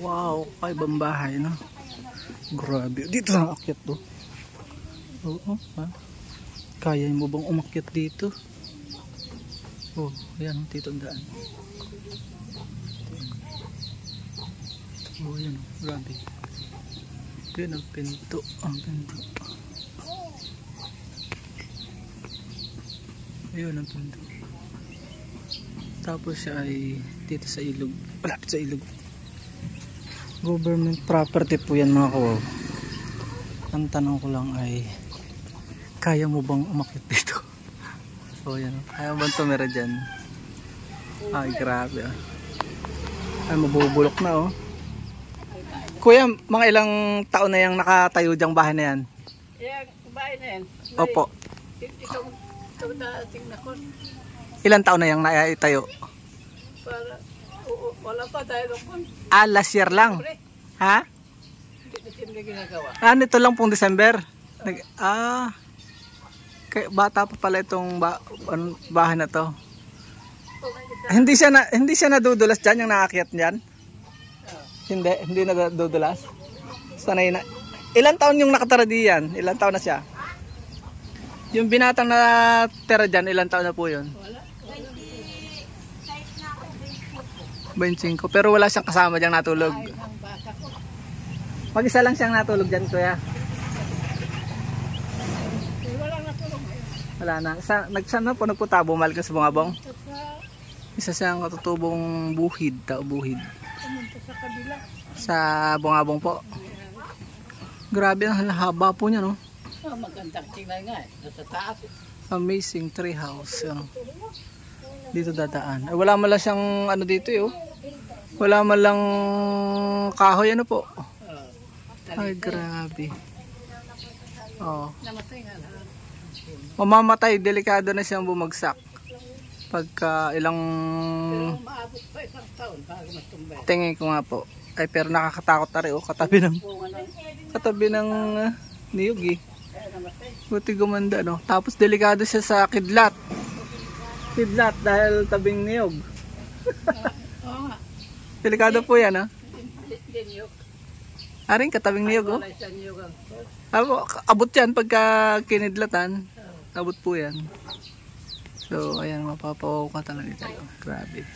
Wow, kaibang bahay, no? Grabe. Dito na akyat to. Oo, ha? Kaya mo bang umakyat dito? Oh, yan, dito ang daan. Oh, yan, grabe. Yan ang pinto, ang pinto. Ayun ang pinto. Tapos siya ay dito sa ilog, malapit sa ilog. Government property po yan mga kawaw. Ang tanong ko lang ay, kaya mo bang umakyat dito? So yan, kaya mo bang tumira dyan? Ay grabe ah. Ay mabubulok na oh. Kuya, mga ilang taon na yung nakatayo dyang bahay na yan? Yung bahay na yan? Opo. Itong dating na ko. Ilang taon na yung naitayo? Para, wala pa tayo doon. Ah, last year lang? Ha? Hindi ginagawa. Ah, nito lang pong December? Bata pa pala itong bahay na to. Hindi siya nadudulas dyan, yung naakyat dyan? Hindi nadudulas? Sanay na. Ilang taon yung nakatara diyan? Ilang taon na siya? Yung binatang na tira dyan, ilang taon na po yun? 25. Pero wala siyang kasama diyang natulog. Mag-isa lang siyang natulog dyan, kuya? Wala natulog ngayon. Wala na. Saan na po nagpunta? Bumalik na sa Bungabong? Isa siyang katutubong buhid. Buhid. Pumunta sa kabila. Sa Bungabong po. Grabe ang haba po niya, no? Magandang tingnan nga eh. Nasa taas. Amazing tree house. Ano? Dito dadaan. Ay, wala man lang siyang ano dito eh. Oh. Wala man lang kahoy ano po. Ay grabe. Oh. Namatay nga lahat. Mamamatay, delikado na siyang bumagsak. Pagka ilang Pero maabot pa isang taon bago matumbay. tingin ko nga po. Ay pero nakakatakot na rin oh. Katabi ng niyog eh. Buti gumanda no. Tapos delikado siya sa kidlat. Kidlat dahil tabing niyog. Oo nga. Delikado po yan ha. Niyog. Aring katabing niyog oh. Wala isang niyog ang Abot yan pagka kinidlatan. Abot po yan. So ayan, mapapawaw ka talaga tayo. Grabe.